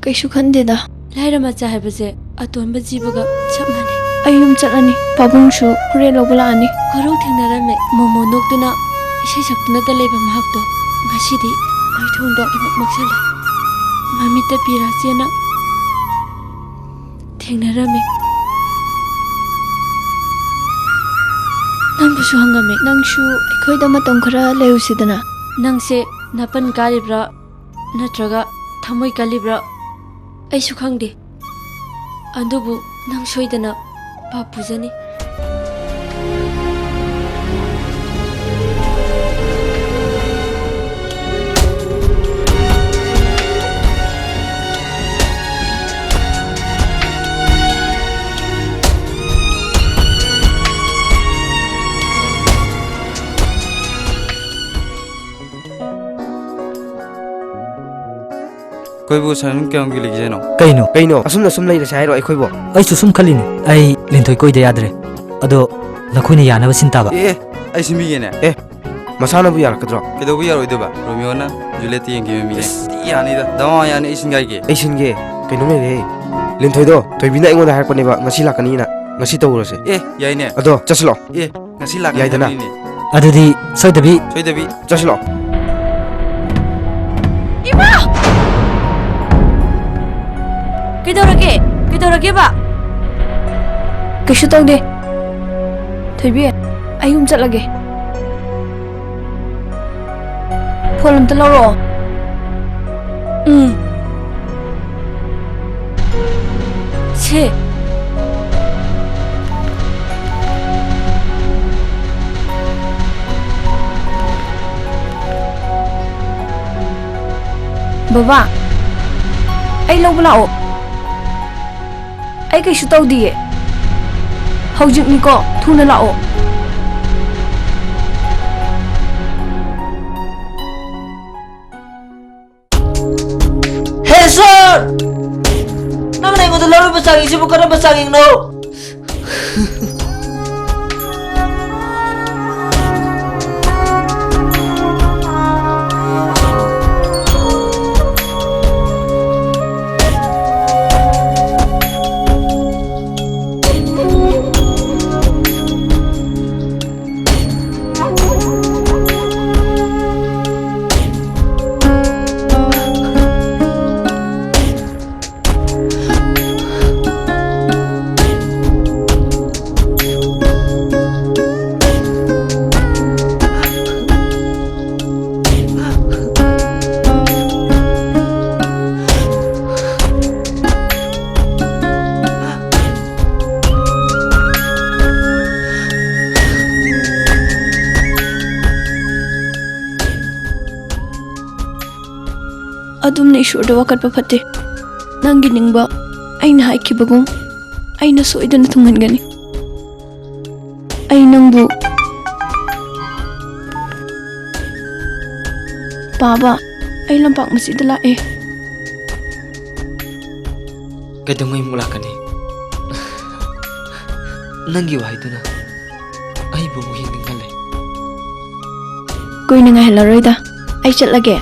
Kaisu khandeda. Laira macha haibase atonba jibaga chap mane. Ayum chalani pabungshu hore lobala ani. Korou thengnarame momo nokduna isai saktuna ta leba mahakto ngasidi maithongdo imak maksala. Mamita pirasiana thengnarame. Nangbusu hangame. Nangshu aikhoida matong khara leusidana. Nangse napan kalibra natraga thamoi kalibra aisu khangde. Adubu nang soidana papuzani. कोई वो साइम क्या होंगे लिखी जानो कहीं assume नहीं रचाए रो कोई वो आई सुसुम खली ने आई लिंथोई कोई दे याद रे अदो नखुने याना बसिंता बा ऐसी भी ये ना मसाना भी यार कदरो किधर भी यार इधर बा रोमियो ना जुलेटी ये गेम में यानी दा दवा यानी ऐसिन गे कहीं में रे लिंथोई दो तो बिना इंगो दाहर पने बा ngasi lakani na ngasi to urose याई ने अदो चसलो ngasi lakani याई दना अदुदी सोइदबी चसलो Kidorage ba? Kaisu tawde. Thoibi ayum chalage. Phone amta laro. Che. Baba. Ai lo bulao. Ai kaisu tawdiye. Haujik ni ko thuna lao. Hey sir! Nang nai ko to laro basaging si bukan basaging no. Adumne ishurda wakatpa phate. Nangi ningba aina haikibagum aina soidana thungangani. Ai nangbu Baba ai lampak masjid lae. Kadungai mulakani Nangi waiduna ai bu muhin ningale Koi nanga helaroida. Ai chatlage.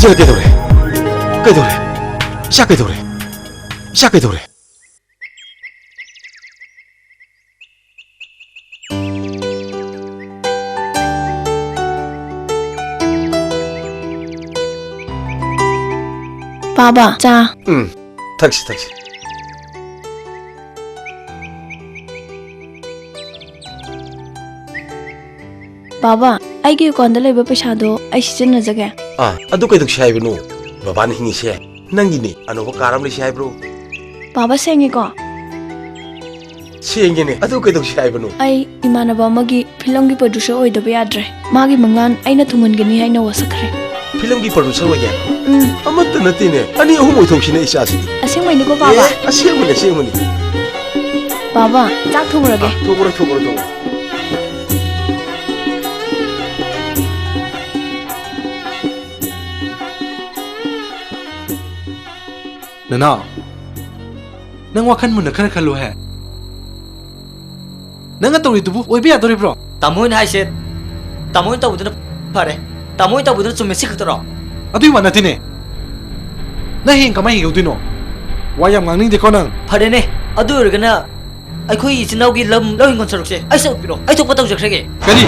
이제 깨도래. 깨도래. 이샤 깨도래. 이샤 깨도래. Baba, 자. 택시 택시. Baba, aigi konda leba pesado ai sijenajage. ꯑꯗꯨ ꯀꯩꯗꯧ ꯍꯥꯏꯕꯅꯣ ꯕꯕꯥꯅ ꯍꯤꯡꯉꯤꯁꯦ ꯅꯪꯒꯤꯅꯤ ꯑꯅꯧꯕ car ꯑꯃ ꯂꯩꯁꯤ ꯍꯥꯏꯕ꯭ꯔꯣ Baba sengi ko. ꯁꯦꯡꯒꯦꯅꯦ ꯑꯗꯨ ꯀꯩꯗꯧ ꯍꯥꯏꯕꯅꯣ Ai imanaba amagi film gi producer oidaba yadre. Magi mangan aina thungangani haina wasakre. ꯐꯤꯂꯝꯒꯤ ꯄ꯭ꯔꯣꯗ꯭ꯌꯨꯁꯔ ꯑꯣꯏꯒꯦ ꯑꯃꯠꯇ ꯅꯠꯇꯦꯅꯦ ꯑꯅꯤ ꯑꯍꯨꯝ ꯑꯣꯏꯊꯣꯛꯁꯤꯅꯦ ꯏꯆꯥꯁꯤꯗꯤ Asengmai ko Baba. ꯑꯁꯦꯡꯕꯅꯤ ꯑꯁꯦꯡꯕꯅꯤ Baba, chak thungurage. ꯊꯣꯛꯈ꯭ꯔꯣ ꯊꯣꯛꯈ꯭ꯔꯣ ꯊꯣꯛꯈ꯭ꯔꯣ Nana, nang wakan mo na khana khalo hai. Nang atawri tubu oi be adori bro. Tamoy na haiset. Tamoy ta buduna pare. Tamoy ta buduna chumme si khataro. Adu wa natine. Na hin kamai hi udino. Wayam ngangning de konang. Pare ne. Adu urgana ai khoi isinau gi lam lo hingon sarukse. Ai sa piro. Ai thok patau jakrege. Kari.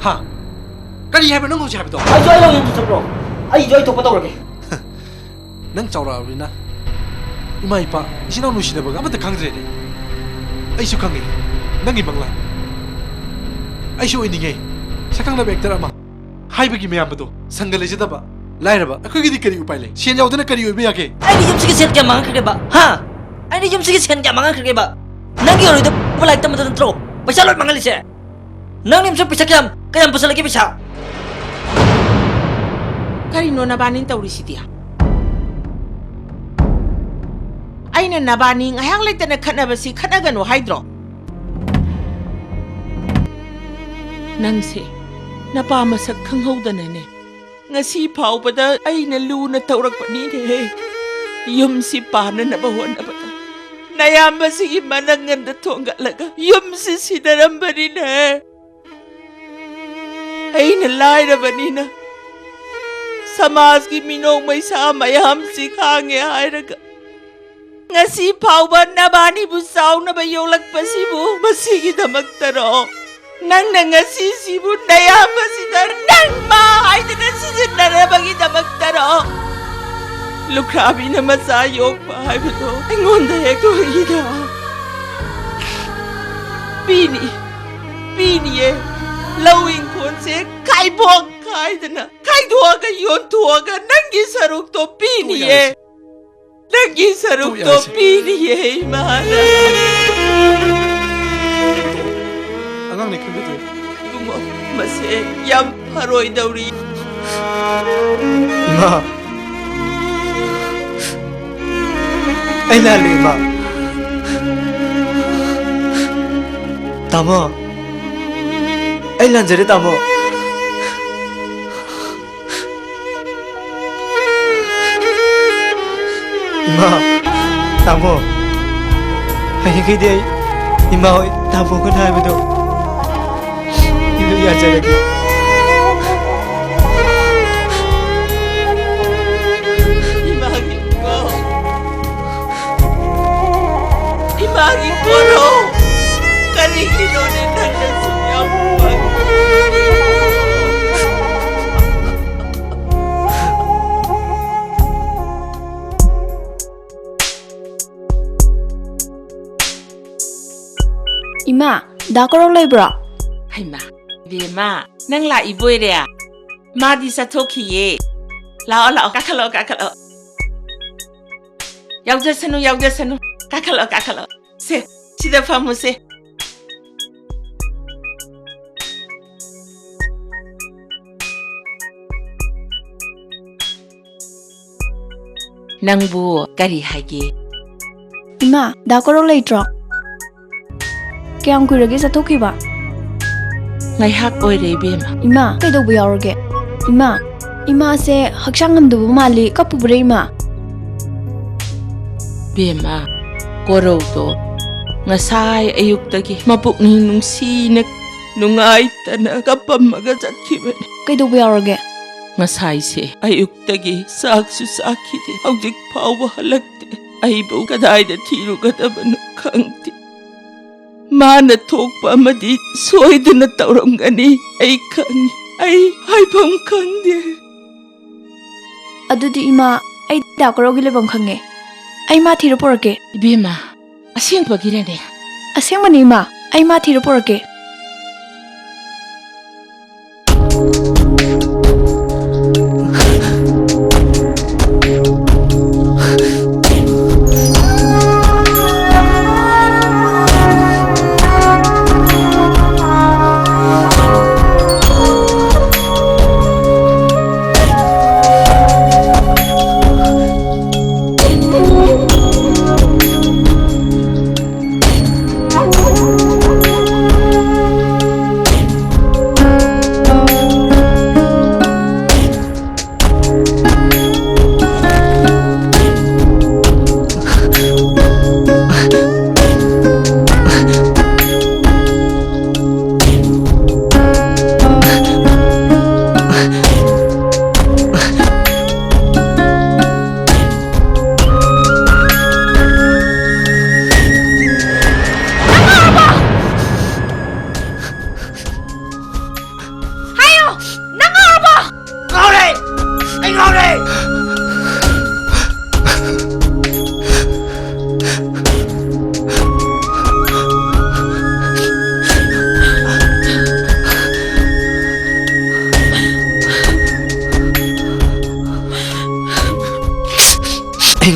Ha. Kari hai ba nang ho chi hai ba to. Ai joy lo hin sarukro. Ai joy thok patau rage. Nang chawra rina. Ima ipa isinau nu shida ba amata khangdre ne. Ai su khangi. Nang i bangla. Ai su ini ngai. Sakang na vector ama. Hai ba gi me amado. Sangal le jada ba. Lai ra ba. Akoi gi kari upai le. Sien yaw dana kari oi be yake. Ai ni yum sig sen kya mang khage ba. Ha. Ai ni yum sig sen kya mang khage ba. Nang gi ori do pulai tam tam tro. Paisa lot mangali se. Nang nim se pisa kyam kayam pasal lagi pisa. Kari no nabanin tauri sidia. Aina nabaning ayang like na kanabasi kanagano hydro. Nangse, napamasak kang hawda na ne. Nga si pao pa da ay naluna taurak pa ni ne. Yum si pana na bawan na bata. Nayamba si imanangan na tongga laga. Yum si sinaramba ni ne. Ay nalay na ba ni na. Samas ki minong may samayam si kange ay raga. Nga si pao ba nabani busaw na bayong lagpasibo. Masigidamag taro. Nang nangasisibo na yama si Dar nang mahay na nasisinara bagita magtaro. Lukrabi na masayok bahay mo to. Ang unday ako hida. Pini eh. Lawing konse kay buwag kay na. Kay duwaga yun tuwaga nang gisarok to pini eh. Nang gisarok to pini eh. Mahara. Angang ne khimbe tu. Gumo mase yam haroy dawri. Ima. Ay lalo ima. Tamo. Ay lanjare tamo. Ima. Tamo. Ay kidi ay. Ima hoy tamo ko na bedo. Ilu ya jalagi. Imagi Korou. Karikino ni nanda sumyamupag. Ima, da Korou leibra. Ay ma, Bema, nang la iboy rea. Ma di sa toki ye. Lao, kakalo. Yaw sanu. Kakalo. Se, sida famu se. Nang bu kari hage. Ima, da Korou leitro. Kayam kuirage sa toki ba? Ngai hak oy re Bema. Ima, kaido bu yaurage. Ima se hakshang ngamdu mali kapubre ima. Bema, Korou to. Ngasay ayuktagi mapukning nungsinak nungay na kapamaga sa kimen. Kaido bu yaurage. Ngasayse ayuktagi saksu sakite hawjik phawa halakte aibu kadaida thirugadabanu khangte mana thokpa amadi soidana tauramgani ai khangi ai haifam khangde ꯑꯗꯨꯗꯤ ꯏꯃꯥ ꯑꯩ ꯗꯥꯀꯣꯔꯣꯒꯤ ꯂꯩꯐꯝ ꯈꯪꯉꯦ ꯑꯩ ꯃꯥ ꯊꯤꯔ ꯄꯨꯔꯛꯀꯦ ibema asengpagirane ꯑꯁꯦꯡꯕꯅꯤ ꯏꯃꯥ ꯑꯩ ꯃꯥ ꯊꯤꯔ ꯄꯨꯔꯛꯀꯦ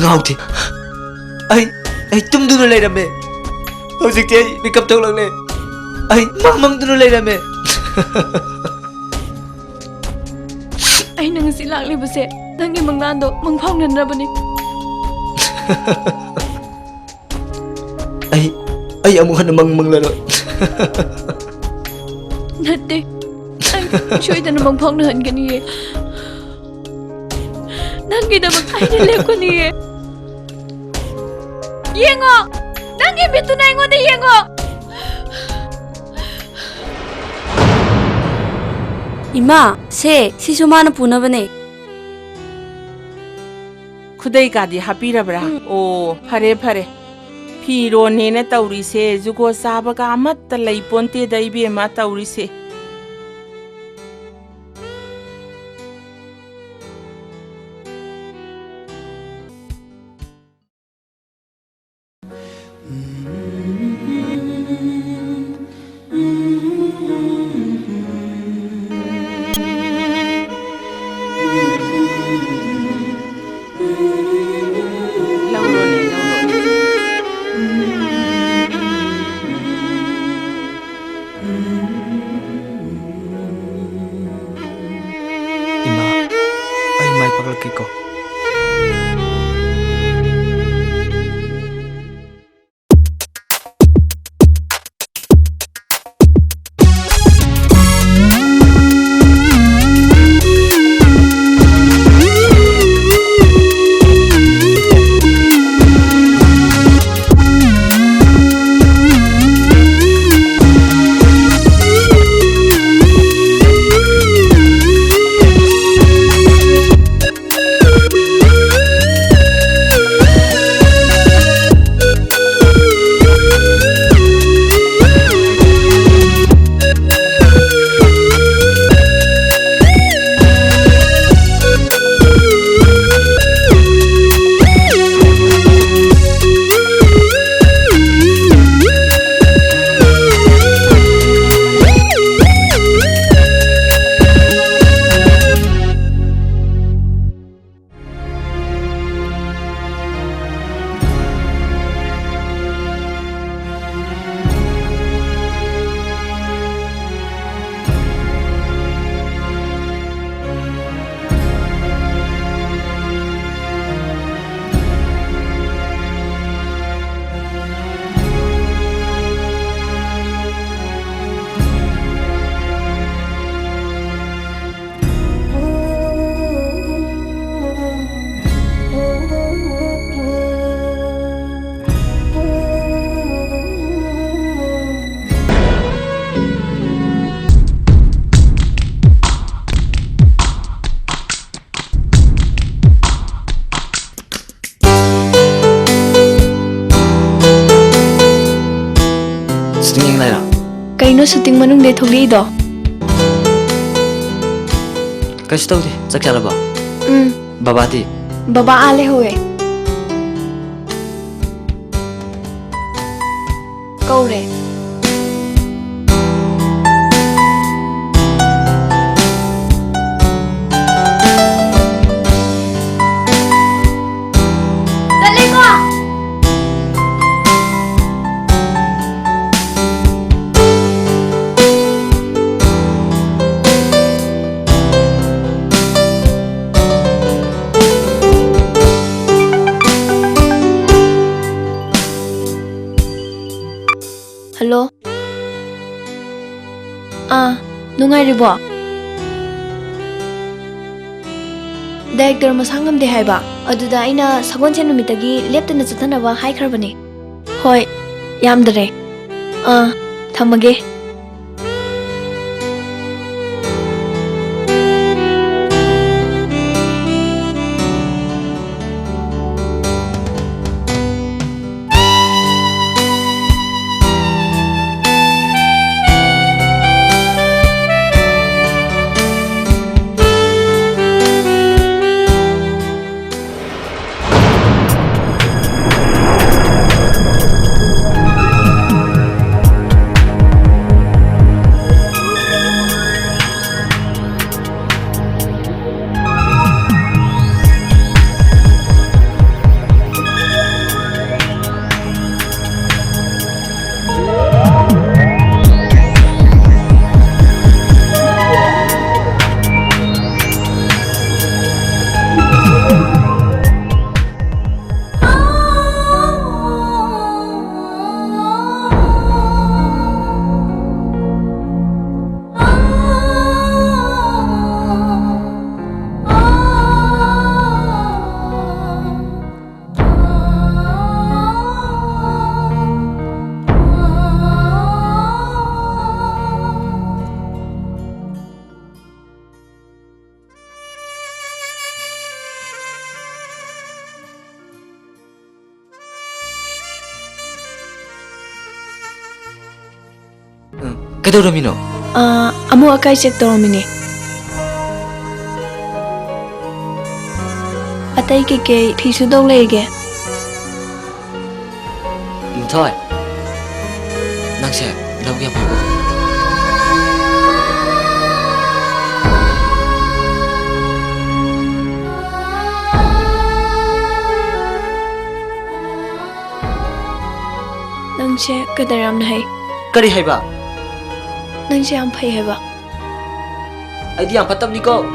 ngauti ai tumduna leirame hojikte ai makeup tawlagne ai mamamduna leirame ꯑꯩ ꯅꯪ ꯉꯁꯤ ꯂꯥꯛꯂꯤꯕꯁꯦ ꯅꯪꯒꯤ ꯃꯪꯂꯥꯟꯗꯣ ꯃꯪꯐꯥꯎꯅꯅꯕꯅꯤ ai amuk hana manglaro ꯅꯠꯇꯦ ꯑꯩ ꯁꯣꯏꯗꯅ ꯃꯪꯐꯥꯎꯅꯍꯟꯒꯅꯤꯌꯦ ꯅꯪꯒꯤꯗꯃꯛ ꯑꯩꯅ ꯂꯦꯞꯀꯅꯤꯌꯦ ꯌꯦꯡꯉꯣ ꯅꯪꯒꯤ ꯃꯤꯠꯇꯨꯅ ꯑꯩꯉꯣꯟꯗ ꯌꯦꯡꯉꯣ Ima, se, sisu mana punabane. khudai kadi hapirabra o phare phare phiro nena taurise jugo sabaga amatta leiponte daibe ma taurise ꯀꯩꯒꯤꯅꯣ ꯁꯨꯇꯤꯡ ꯃꯅꯨꯡꯗꯩ ꯊꯣꯛꯂꯛꯏꯗꯣ? ꯀꯩꯁꯨ ꯇꯧꯗꯦ ꯆꯥꯛ ꯆꯥꯔꯕꯣ? ꯕꯕꯥꯗꯤ? ꯕꯕꯥ ꯑꯥ ꯂꯩꯍꯧꯋꯦ. ꯀꯧꯔꯦ. Hello? Nungairibo? Director masang ngamde haiba. Aduda aina sagonchen numitagi leptana chathanaba haikhrabani. Hoi, yamdare. Thamage. Kaidoramino? Amu akai check tawamini. Atai ke phisu dong leige. Linthoi. Nangse lawge phaibo. Nangse kadaram nai. Kari haiba? Nangse yam phai haiba. Aidi yam patamni ko.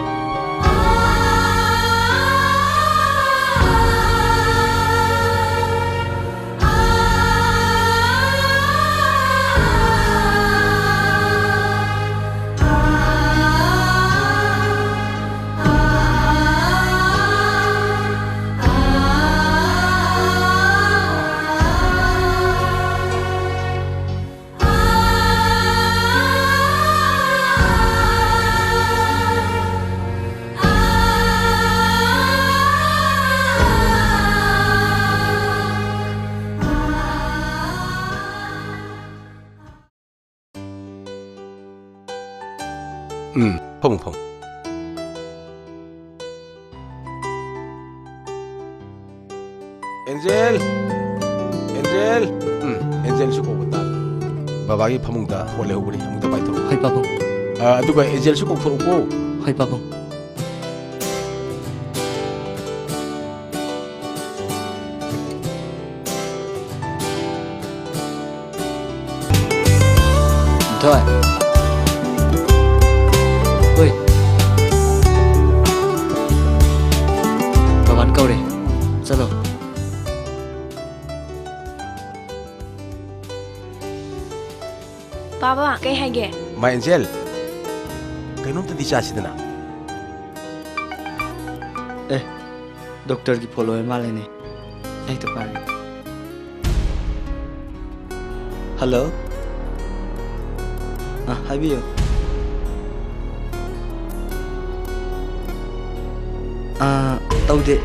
펑펑. 엔젤, 엔젤 수고 못다. 바바기 파몽다 원래 우리 아무도 바이토. Hoi babung. 누가 엔젤 수고 풀었고. Hoi babung. Thôi. Ôi. Bà bắn câu đi. Sao rồi? Baba, kay haige. 마 엔젤. 그놈 뜻이 자시드나. Doctor ki follow male ne. Ai to pare. Hello. Habiyo. Taude.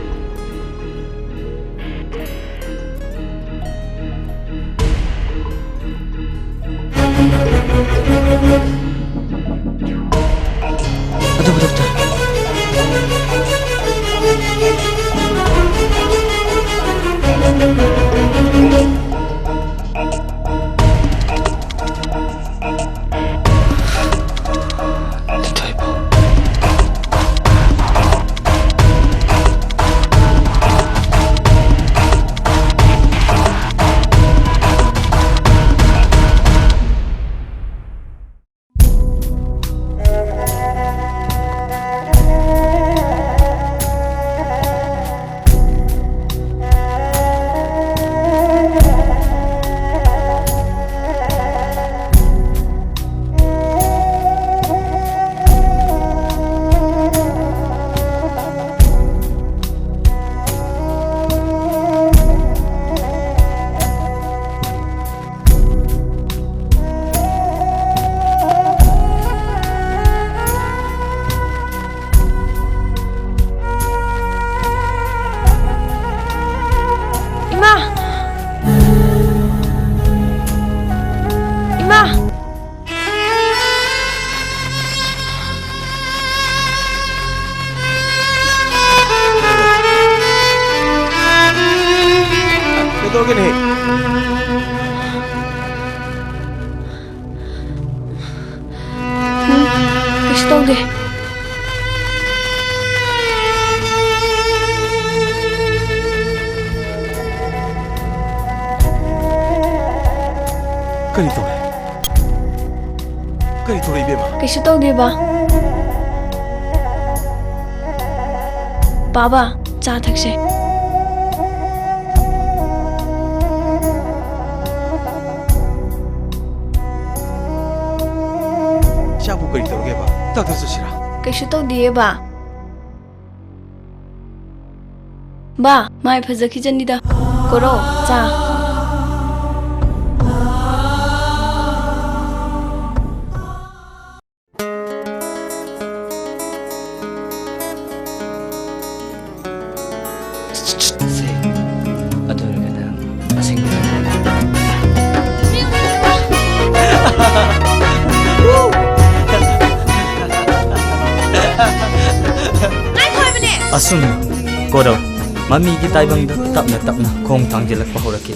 ꯀꯔꯤ ꯇꯧꯔꯦ ꯀꯔꯤ ꯇꯧꯔꯦ ꯏꯕꯦꯝꯃ ꯀꯩꯁꯨ ꯇꯧꯗꯦ ꯕꯥ ꯕꯥꯕꯥ ꯆꯥ ꯊꯛꯁꯦ ꯏꯆꯥꯕꯨ ꯀꯔꯤ ꯇꯧꯔꯒꯦꯕ ꯗꯥꯛꯇꯔ ꯆꯠꯁꯤꯔꯥ ꯀꯩꯁꯨ ꯇꯧꯗꯤꯌꯦ ꯕꯥ ꯕꯥ ꯃꯥꯏ ꯐꯖꯈꯤꯖꯅꯤꯗ ꯀꯣꯔꯣ ꯆꯥ ꯑꯗꯨ ꯑꯣꯏꯔꯒꯅ ꯑꯁꯦꯡꯕ ꯑꯁꯨꯝ ꯀꯣꯔꯧ ꯃꯃꯤꯒꯤ ꯇꯥꯏꯕꯪꯗ ꯇꯞꯅ ꯇꯞꯅ ꯈꯣꯡ ꯊꯥꯡꯖꯤꯜꯂꯛꯄ ꯍꯧꯔꯛꯈꯤ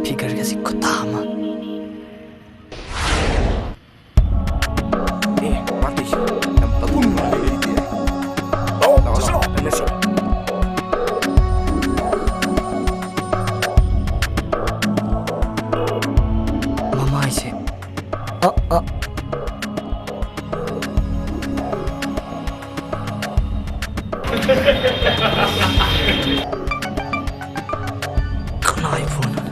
ꯐꯤꯒꯔꯒꯁꯤ ꯈꯨꯠꯇꯥ ꯑꯃ 마티시 땀따분 나와서 안내서 ꯃꯃꯥꯏꯁꯦ 그나이 보는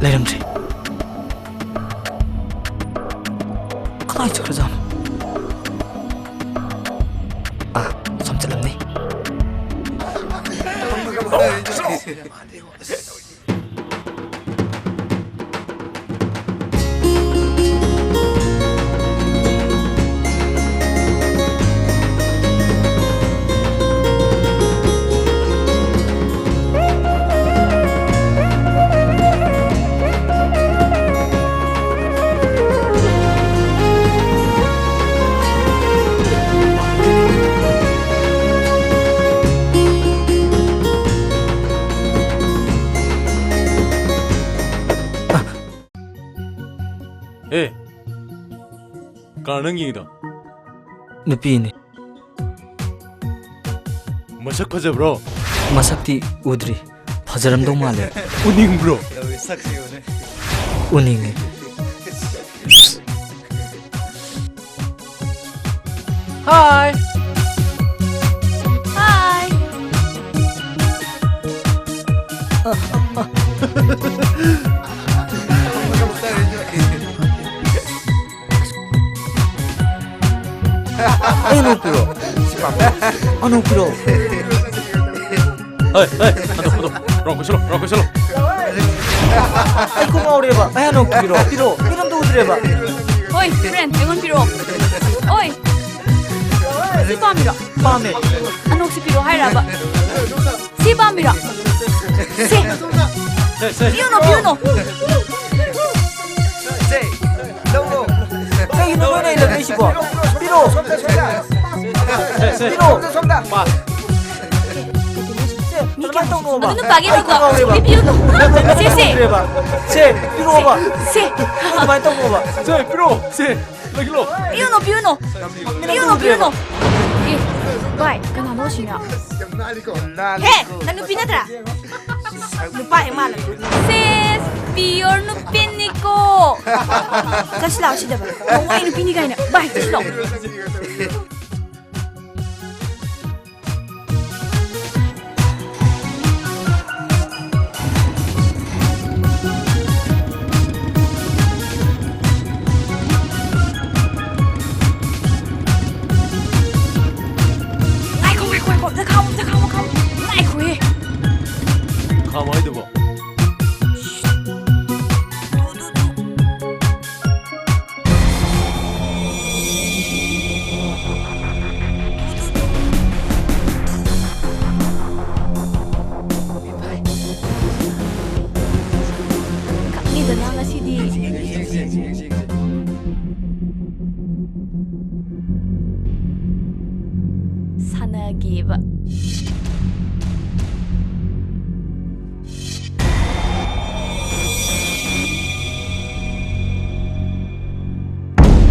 레름지 그나이 저러잖아 아 섬질렀네 에 가능이다 누피네 마삭 파자브로 마삭티 우드리 파자람도 말래 우닝 브로 우닝네 하이 하이 ano pero ano pero ando ronco solo ay kung maure ba ay ano pero do udre ba Oi, friend, engon piro. Oi. Si pamira. pame Anok si piro hai raba. Si pamira. Si. Piuno. say no no kay no na ila kay sibo pero Ano bagay mo ko? Review no. Se. Piuno. Bai, kanano siya? He, nang pinatra. Lupa yung malam. Sis, pure no piniko. Kaslaw siya ba? Why no pinigay na? Bai, kaslaw. Sanagib.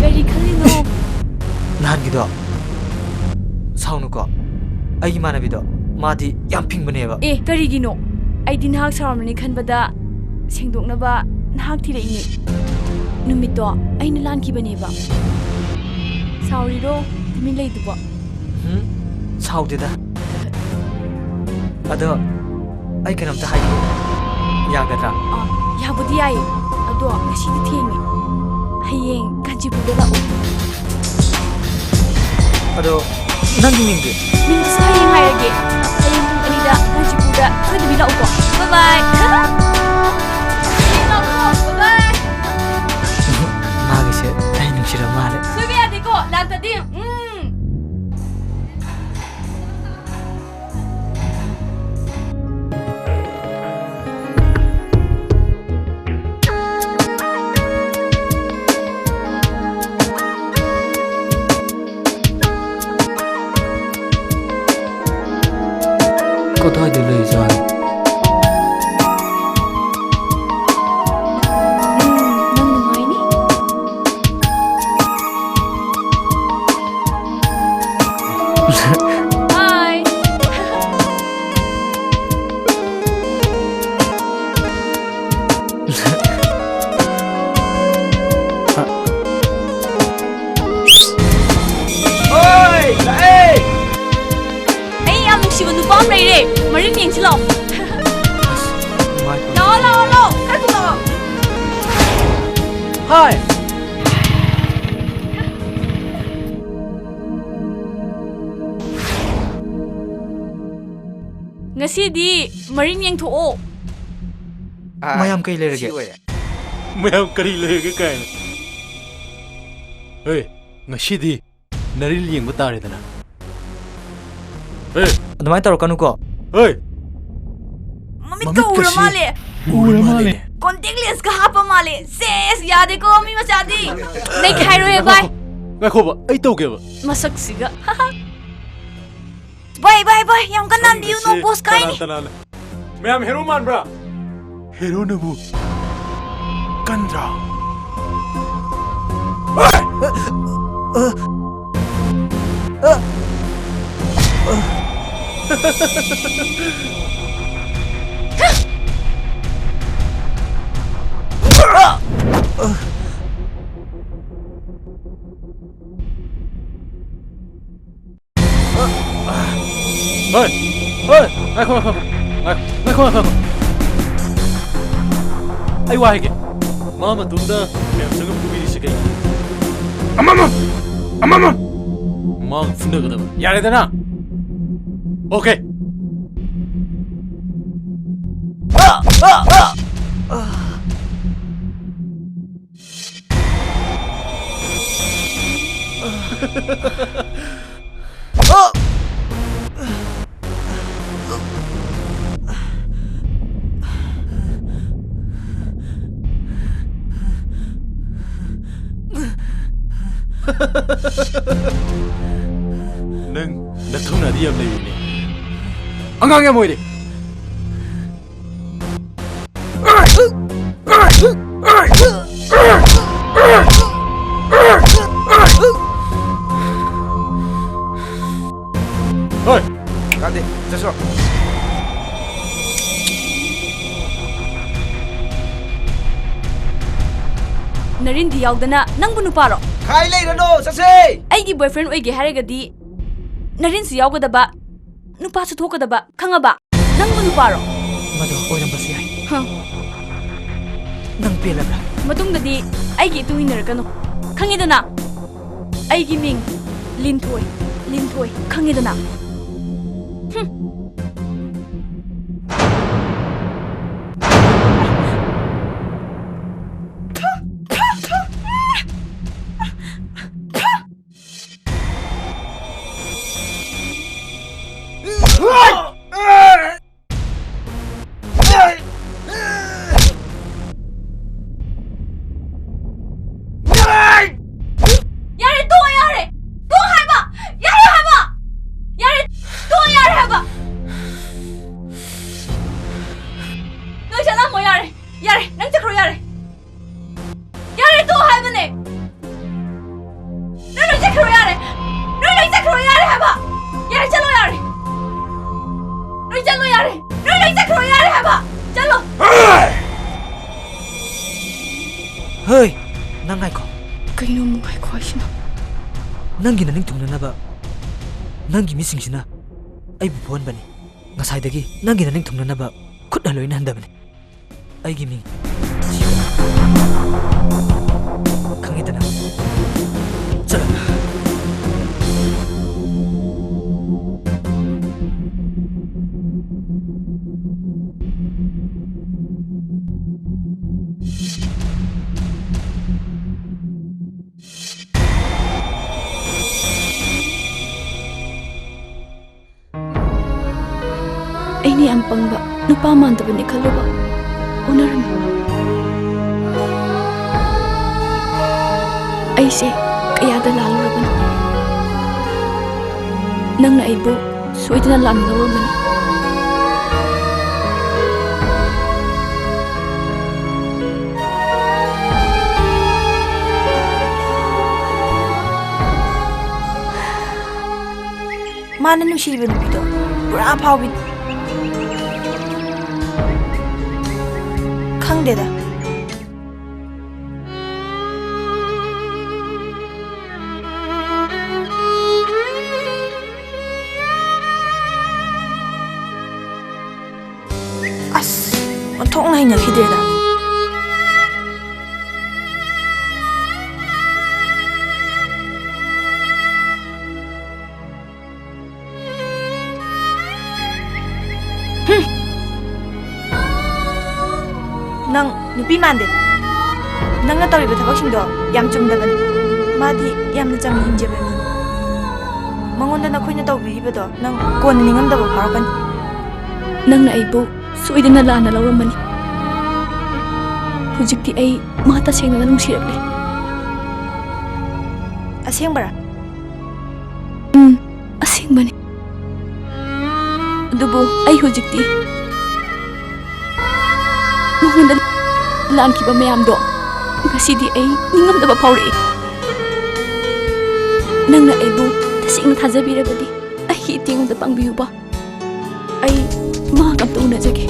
Kari khalino. Nahan gido. Saunu ko. Ai manabido. Madi yam pingbaneba. Kari gino. Ai din hak saramni khanbada sengdoknaba nahak thirei numito ai na lan kibaneba. Sorry ro, min lei duba. Saudida. Ado ai kanam ta hayu. Yagadra. Yabudi ai. Ado ngasi di thengi. Hayeng kanjipuda la o. Ado nangi mingge. Ming sayeng hairage. Hayeng pung anida kanjipuda kadi bila uko. Bye bye. Bye. Magise ai ningshira male. Subi adiko, lantadim. Kota dulu Izan. Nang nungai ni? Hi. Siwa nupa am re. Marin yeng chilo. Lo. Kaku lo. Hi. Ngasi di marin yeng thoo. Mayam kai lerege. mayam kari lege kain. Hey, ngashidi naril yeng batare dana. Hey, adamai taro kanu ko. hey. Mamit ka ura male. Contact lens ka hapa male. Ses yade ko mi machadi. Nei khairo he bai. Ngakho ba, ai tauge ba. Masak siga. Bai. Yang kanan diu no boss kai ni. Mayam hero man bra. Hero na bu. Kandra. Ngakho. Ai wahige. Mama tunda mayam sangam kubiri se kai. Amama. Mang funda kada. Yare dana. Okay. ꯅꯊꯧꯅꯗꯤ ꯌꯥꯝ ꯂꯩꯔꯤꯅꯦ ꯑꯉꯥꯡ ꯌꯥꯝ ꯑꯣꯏꯔꯦ ꯍꯣꯏ ꯀꯥꯟꯗꯦ ꯆꯠꯁꯣ ꯅꯔꯤꯟꯗꯤ ꯌꯥꯎꯗꯅ ꯅꯪꯕꯨ ꯅꯨꯄꯥꯔꯣ ꯈꯥꯏ ꯂꯩꯔꯅꯣ ꯆꯠꯁꯦ ꯑꯩꯒꯤ ꯕꯣꯏꯐ꯭ꯔꯦꯟ ꯑꯣꯏꯒꯦ ꯍꯥꯏꯔꯒꯗꯤ ꯅꯔꯤꯟꯁꯨ ꯌꯥꯎꯒꯗꯕ ꯅꯨꯄꯥꯁꯨ ꯊꯣꯛꯀꯗꯕ ꯈꯪꯉꯕ ꯅꯪꯕꯨ ꯅꯨꯄꯥꯔꯣ ꯃꯗꯣ ꯑꯣꯏꯔꯝꯕꯁꯨ ꯌꯥꯏ ꯅꯪ ꯄꯦꯜꯂꯕ꯭ꯔꯥ ꯃꯇꯨꯡꯗꯗꯤ ꯑꯩꯒꯤ ꯏꯇꯨꯡ ꯏꯟꯅꯔꯛꯀꯅꯨ ꯈꯪꯉꯤꯗꯅ ꯑꯩꯒꯤ ꯃꯤꯡ ꯂꯤꯟꯊꯣꯏ ꯈꯪꯉꯤꯗꯅ ꯍꯣꯏ ꯅꯪ ꯉꯥꯏꯈꯣ ꯀꯩꯅꯣ ꯑꯃꯨꯛ ꯉꯥꯏꯈꯣ ꯍꯥꯏꯁꯤꯅ ꯅꯪꯒꯤ ꯅꯅꯤꯡ ꯊꯨꯡꯅꯅꯕ ꯅꯪꯒꯤ ꯃꯤꯁꯤꯡꯁꯤꯅ ꯑꯩꯕꯨ ꯐꯨꯍꯟꯕꯅꯤ ꯉꯁꯥꯏꯗꯒꯤ ꯅꯪꯒꯤ ꯅꯅꯤꯡ ꯊꯨꯡꯅꯅꯕ ꯈꯨꯠꯅ ꯂꯣꯏꯅ ꯍꯟꯗꯕꯅꯤ ꯑꯩꯒꯤ ꯃꯤꯡ ꯈꯪꯉꯤꯗꯅ ꯆꯠꯂꯣ ꯑꯩꯅ ꯌꯥꯝ ꯄꯪꯕ ꯅꯨꯄꯥ ꯃꯥꯟꯗꯕꯅꯤ ꯈꯜꯂꯨꯕ ꯑꯣꯟꯅꯔꯝꯃꯤ ꯑꯩꯁꯦ ꯀꯌꯥꯗ ꯂꯥꯜꯂꯨꯔꯕꯅꯤ ꯅꯪꯅ ꯑꯩꯕꯨ ꯁꯣꯏꯗꯅ ꯂꯥꯟꯅ ꯂꯧꯔꯝꯃꯅꯤ ꯃꯥꯅ ꯅꯨꯡꯁꯤꯕ ꯅꯨꯄꯤꯗꯣ ꯄꯨꯔꯥ ꯐꯥꯎꯕꯤꯅꯤ ꯈꯪꯗꯦꯗ ꯑꯁ ꯑꯣꯟꯊꯣꯛꯅ ꯍꯩꯅꯈꯤꯗ꯭ꯔꯦꯗ ꯅꯪ ꯅꯨꯄꯤ ꯃꯥꯟꯗꯦ ꯅꯪꯅ ꯇꯧꯔꯤꯕ ꯊꯕꯛꯁꯤꯡꯗꯣ ꯌꯥꯝ ꯆꯨꯝꯗꯕꯅꯤ ꯃꯥꯗꯤ ꯌꯥꯝꯅ ꯆꯝꯅ ꯍꯤꯡꯖꯕ ꯃꯤꯅꯤ ꯃꯉꯣꯟꯗ ꯅꯈꯣꯏꯅ ꯇꯧꯕꯤꯔꯤꯕꯗꯣ ꯅꯪ ꯀꯣꯟꯅ ꯅꯤꯡꯉꯝꯗꯕ ꯐꯥꯎꯔꯛꯀꯅꯤ ꯅꯪꯅ ꯑꯩꯕꯨ ꯁꯣꯏꯗꯅ ꯂꯥꯟꯅ ꯂꯧꯔꯝꯃꯅꯤ ꯍꯧꯖꯤꯛꯇꯤ ꯑꯩ ꯃꯥ ꯇꯁꯦꯡꯅ ꯅꯨꯡꯁꯤꯔꯛꯂꯦ ꯑꯁꯦꯡꯕꯔꯥ ꯑꯁꯦꯡꯕꯅꯤ ꯑꯗꯨꯕꯨ ꯑꯩ ꯍꯧꯖꯤꯛꯇꯤ ꯃꯉꯣꯟꯗ ꯂꯥꯟꯈꯤꯕ ꯃꯌꯥꯝꯗꯣ ꯉꯁꯤꯗꯤ ꯑꯩ ꯅꯤꯡꯉꯝꯗꯕ ꯐꯥꯎꯔꯛꯏ ꯅꯪꯅ ꯑꯩꯕꯨ ꯇꯁꯦꯡꯅ ꯊꯥꯖꯕꯤꯔꯕꯗꯤ ꯑꯩꯒꯤ ꯏꯇꯦꯡꯗ ꯄꯥꯡꯕꯤꯌꯨꯕ ꯑꯩ ꯃꯍꯥꯛ ꯑꯝꯇ ꯎꯅꯖꯒꯦ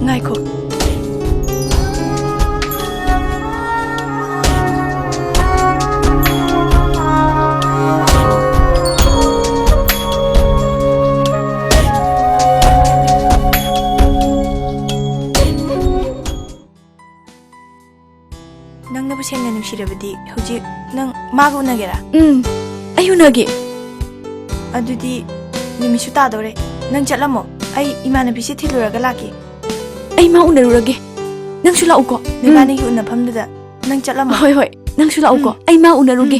ꯉꯥꯏꯈꯣ ꯅꯪꯅꯕꯨ ꯁꯦꯡꯅ ꯅꯨꯡꯁꯤꯔꯕꯗꯤ ꯍꯧꯖꯤꯛ ꯅꯪ ꯃꯥꯒ ꯎꯅꯒꯦꯔꯥ ꯑꯩ ꯎꯅꯒꯦ ꯑꯗꯨꯗꯤ ꯅꯨꯃꯤꯠꯁꯨ ꯇꯥꯗꯧꯔꯦ ꯅꯪ ꯆꯠꯂꯝꯃꯣ ꯑꯩ ꯏꯃꯥꯟꯅꯕꯤꯁꯦ ꯊꯤꯜꯂꯨꯔꯒ ꯂꯥꯛꯀꯦ ꯑꯩ ꯃꯥ ꯎꯅꯔꯨꯔꯒꯦ ꯅꯪꯁꯨ ꯂꯥꯛꯎꯀꯣ ꯅꯕꯥꯅꯤꯒꯤ ꯎꯅꯐꯝꯗꯨꯗ ꯅꯪ ꯆꯠꯂꯝꯃꯣ ꯍꯣꯏ ꯍꯣꯏ ꯅꯪꯁꯨ ꯂꯥꯛꯎꯀꯣ ꯑꯩ ꯃꯥ ꯎꯅꯔꯨꯒꯦ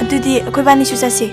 ꯑꯗꯨꯗꯤ ꯑꯩꯈꯣꯏꯕꯥꯅꯤꯁꯨ ꯆꯠꯁꯤ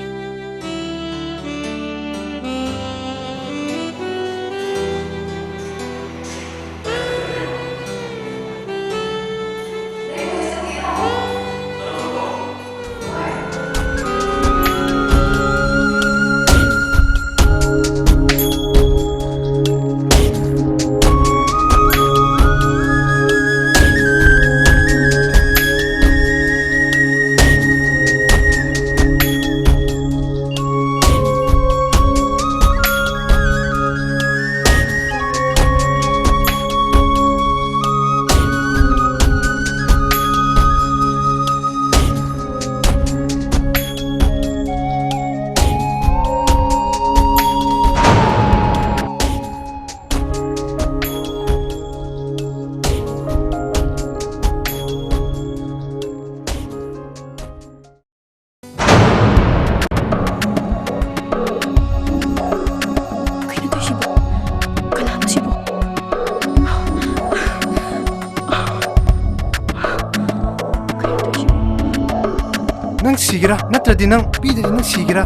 sigira natradi nang pidri nang sigira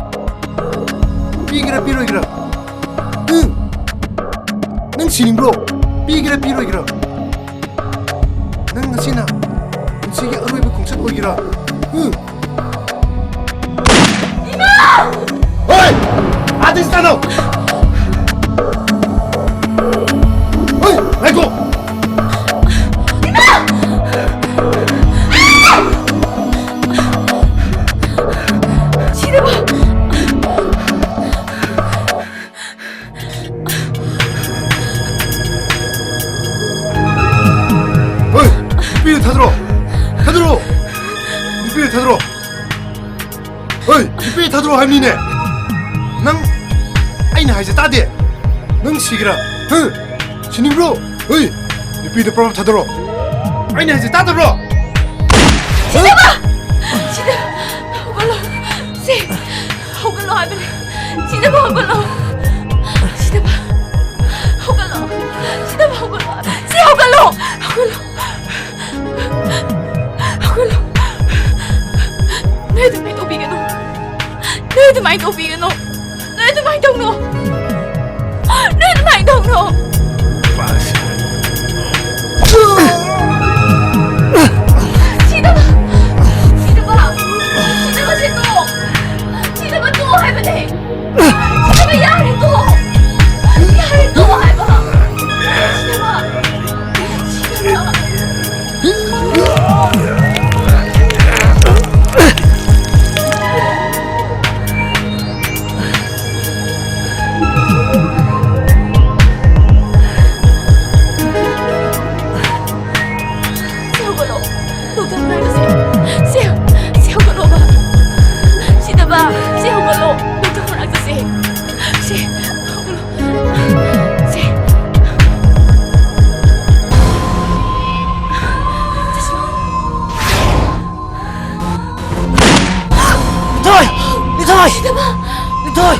pigira piroigira nang sinibro pigira piroigira nang nasina sige aroiba kongsan oigira Oi! Atis tano! Oi! Let go! Oi! 삐를 다 들어! 다 들어! 삐를 다 들어! 어이! 삐 다 들어 할미네! 낭! 아이나 하이제 따대! 낭 시기라! 응! 신임으로! 어이! 삐들 프로그램 다 들어! 아이나 하이제 따 들어! 지나봐! 호글로 하면 지나봐 호글로 지나봐 호글로 너희들 많이 도비게노 너희들 많이 도비게노 너희들 많이 동노 너희들 많이 동노 지나봐 지나봐 또 해보네 지나봐 야래 또 해봐 Thôi!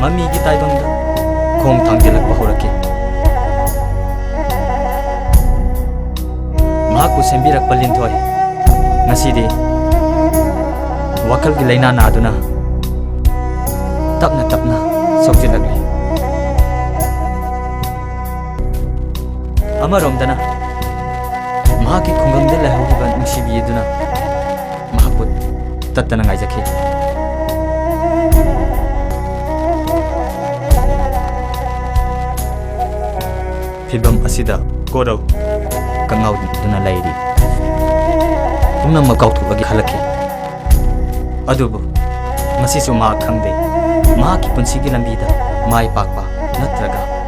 Mami kita ibang kong tanggilag pahurake. Mahaku sembirak palintoy. Ngasidi wakal gilayna na aduna. Tapna sokjilagli. Amarom dana. Mahaki kungangda lahugiban ngsibiyeduna. Mahaput tattana ngaijaki. Fibam asida Korou kangaw duna layri unang magkautubagi halaki adubo masisu makhangde mahaki punsigi lambida mai pakpa natraga